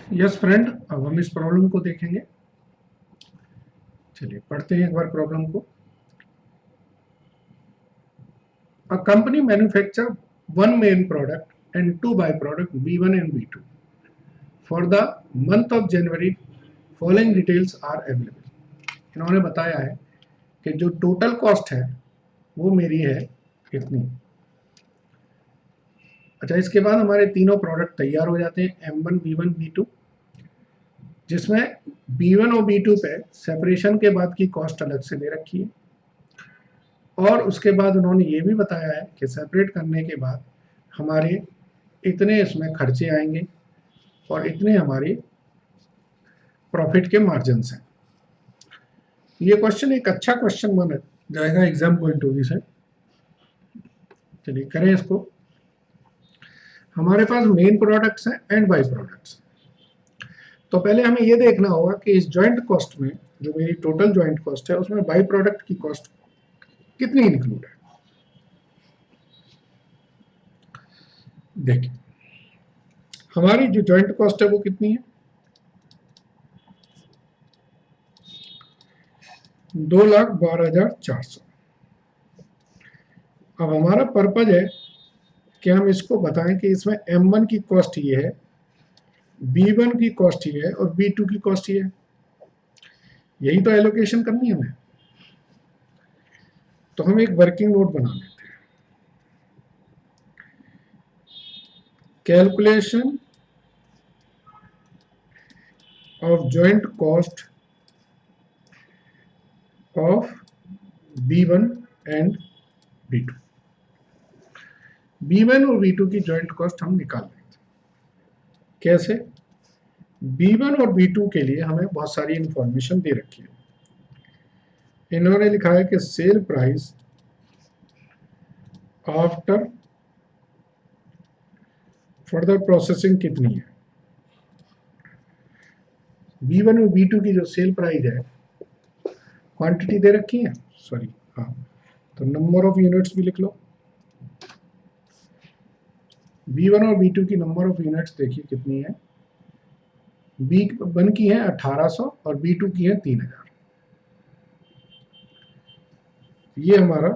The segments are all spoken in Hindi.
यस फ्रेंड, अब हम इस प्रॉब्लम को देखेंगे। चलिए पढ़ते हैं एक बार प्रॉब्लम को। A company manufacture one main product and two by product B1 and B2 for the month of January. Following details are available. इन्होंने बताया है कि जो टोटल कॉस्ट है वो मेरी है इतनी। अच्छा, इसके बाद हमारे तीनों प्रोडक्ट तैयार हो जाते हैं M1 B1 B2, जिसमें B1 और B2 पे सेपरेशन के बाद की कॉस्ट अलग से दे रखी है, और उसके बाद उन्होंने ये भी बताया है कि सेपरेट करने के बाद हमारे इतने इसमें खर्चे आएंगे और इतने हमारे प्रॉफिट के मार्जिन हैं। ये क्वेश्चन एक अच्छा क्वेश्चन माना जाएगा एग्जाम पॉइंट ऑफ व्यू से। चलिए करें इसको। हमारे पास मेन प्रोडक्ट्स हैं एंड बाई प्रोडक्ट्स। तो पहले हमें ये देखना होगा कि इस जॉइंट कॉस्ट में, जो मेरी टोटल जॉइंट कॉस्ट है, उसमें बाई प्रोडक्ट की कॉस्ट कितनी इंक्लूड है। देखिए हमारी जो जॉइंट कॉस्ट है वो कितनी है, 2,12,400। अब हमारा पर्पज है कि हम इसको बताएं कि इसमें M1 की कॉस्ट ये है, B1 की कॉस्ट ये है और B2 की कॉस्ट ये है। यही तो एलोकेशन करनी है हमें। तो हम एक वर्किंग नोट बना लेते हैं। Calculation of joint cost of B1 and B2। B1 और B2 की जॉइंट कॉस्ट हम निकाल लेते हैं। कैसे? B1 और B2 के लिए हमें बहुत सारी इंफॉर्मेशन दे रखी है। इन्होंने लिखा है कि sale price after further processing कितनी है। B1 और B2 की जो सेल प्राइस है, क्वांटिटी दे रखी है, सॉरी हाँ, तो नंबर ऑफ यूनिट्स भी लिख लो। B1 और B2 की नंबर ऑफ यूनिट्स देखिए कितनी है। B1 की है 1800 और B2 की है 3000। ये हमारा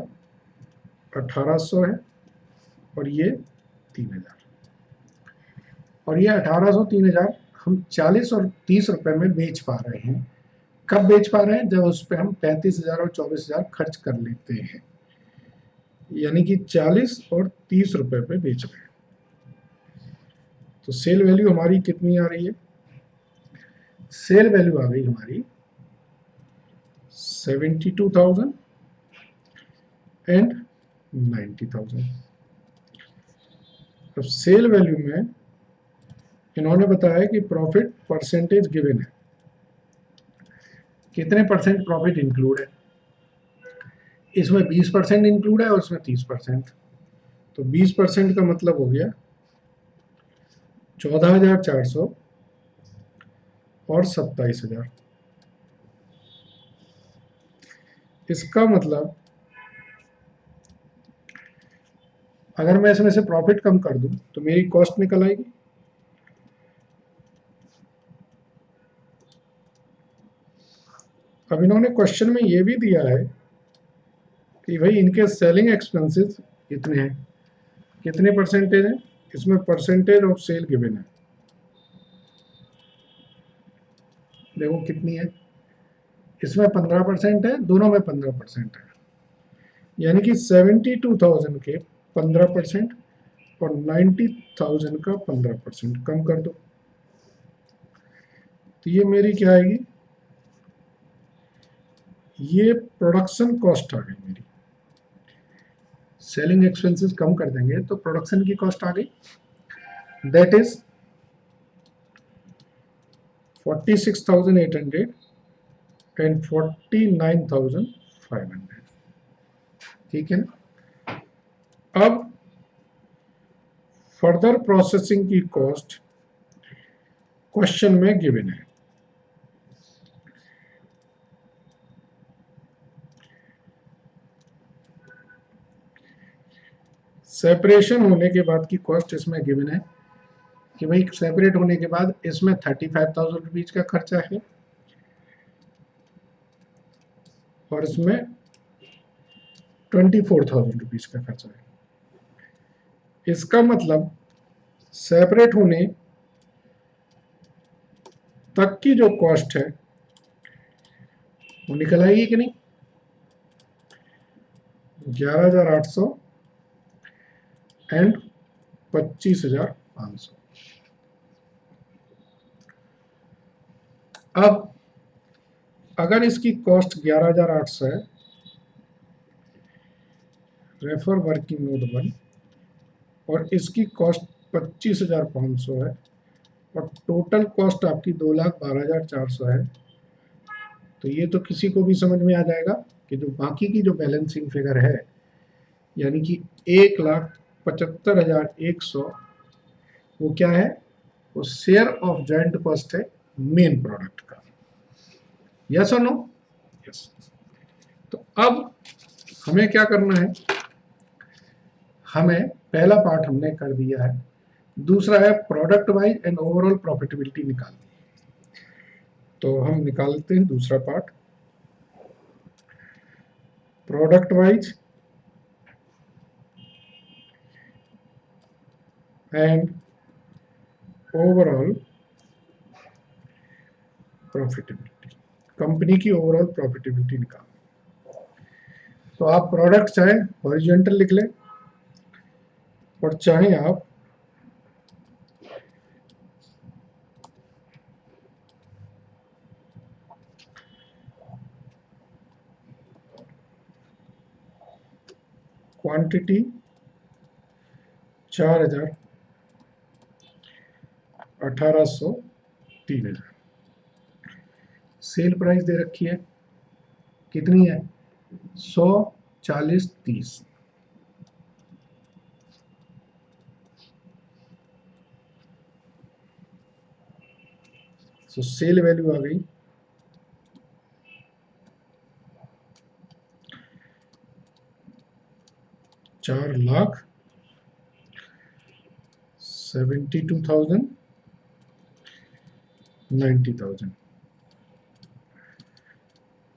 1800 है और ये 3000। और ये 1800 3000 हम 40 और 30 रुपए में बेच पा रहे हैं। कब बेच पा रहे हैं? जब उस पर हम 35,000 और 24,000 खर्च कर लेते हैं, यानी कि 40 और 30 रुपए पे बेच रहे हैं। तो सेल वैल्यू हमारी कितनी आ रही है? सेल वैल्यू आ गई हमारी 72,000 एंड 90,000। अब सेल वैल्यू में इन्होंने बताया कि प्रॉफिट परसेंटेज गिवन है, कितने परसेंट प्रॉफिट इंक्लूड है। इसमें 20% इंक्लूड है और इसमें 30%। तो 20% का मतलब हो गया 14,400 और 27,000। इसका मतलब अगर मैं इसमें से प्रॉफिट कम कर दूं तो मेरी कॉस्ट निकल आएगी। अब इन्होंने क्वेश्चन में ये भी दिया है कि भाई इनके सेलिंग एक्सपेंसेस कितने हैं, कितने परसेंटेज हैं। इसमें परसेंटेज ऑफ सेल गिवन है, देखो कितनी है। इसमें 15% है, दोनों में 15% है, यानी कि 72,000 के 15% और 90,000 का 15% कम कर दो, तो ये मेरी क्या आएगी? ये प्रोडक्शन कॉस्ट आ गई मेरी। सेलिंग एक्सपेंसेस कम कर देंगे तो प्रोडक्शन की कॉस्ट आ गई, दैट इज 46,800 एंड 49,500। ठीक है ना। अब फर्दर प्रोसेसिंग की कॉस्ट क्वेश्चन में गिवन है। सेपरेशन होने के बाद की कॉस्ट इसमें गिवन है कि भाई सेपरेट होने के बाद इसमें 35,000 रुपीज का खर्चा है और इसमें 24,000 रुपीज का खर्चा है। इसका मतलब सेपरेट होने तक की जो कॉस्ट है वो निकल आएगी कि नहीं? 11,800 एंड 25,500। अब अगर इसकी कॉस्ट 11,800 है, रेफर वर्किंग नोट 1, और इसकी कॉस्ट 25,500 है और टोटल कॉस्ट आपकी 2,12,400 है, तो ये तो किसी को भी समझ में आ जाएगा कि जो बाकी की जो बैलेंसिंग फिगर है यानी कि 1,75,100 वो क्या है? वो शेयर ऑफ जॉइंट कॉस्ट है मेन प्रोडक्ट का। यस और नो? यस। तो अब हमें क्या करना है? हमें पहला पार्ट हमने कर दिया है, दूसरा है product wise and overall profitability निकालनी। तो हम निकालते हैं दूसरा part, product wise and overall profitability, company की ओवरऑल प्रॉफिटेबिलिटी निकालनी। तो आप प्रोडक्ट चाहे हॉरिजॉन्टल लिख लें और चाहे आप क्वांटिटी 4,000, 1,800, 3,000। सेल प्राइस दे रखी है कितनी है? 100, 40, 30। सो सेल वैल्यू आ गई 4,72,000, 90,000।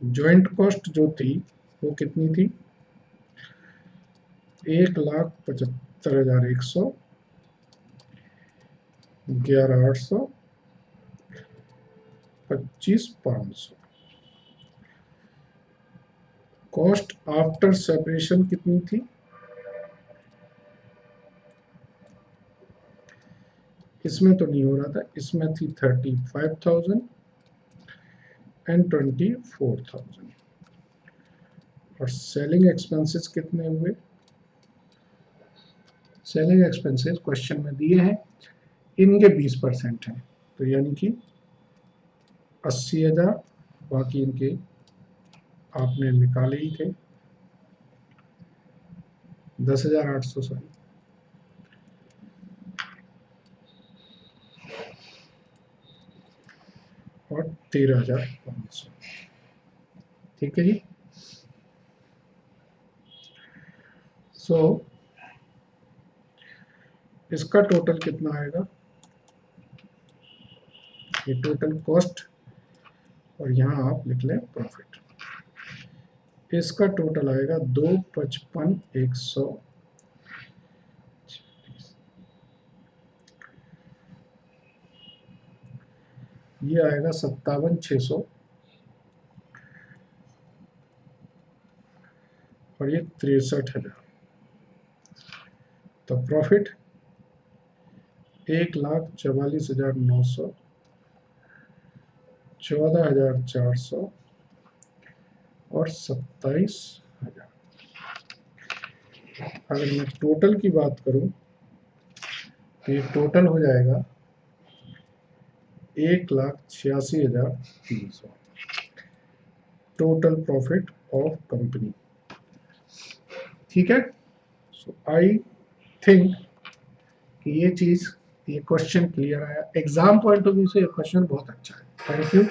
जॉइंट कॉस्ट जो थी वो कितनी थी? 1,75,100, 11,800, 25,500। कॉस्ट आफ्टर सेपरेशन कितनी थी? इसमें तो नहीं हो रहा था, इसमें थी 35,000 एंड 24,000। और सेलिंग एक्सपेंसेस कितने हुए? सेलिंग एक्सपेंसेस क्वेश्चन में दिए हैं, इनके 20% हैं, तो यानी कि 80,000, बाकी इनके आपने निकाले ही थे 10,800 सॉरी, और 13,500। ठीक है जी। सो इसका टोटल कितना आएगा? ये टोटल कॉस्ट और यहाँ आप लिख लें प्रॉफिट। इसका टोटल आएगा 2,55,100, ये आएगा 57,600 और ये 63,000। तो प्रॉफिट 1,44,900, 14,400 और 27,000। अगर मैं टोटल की बात करूं तो ये टोटल हो जाएगा 1,86,300 टोटल प्रॉफिट ऑफ कंपनी। ठीक है। सो आई थिंक कि ये चीज, ये क्वेश्चन क्लियर आया। एग्जाम पॉइंट ऑफ व्यू से ये क्वेश्चन बहुत अच्छा है। Thank you.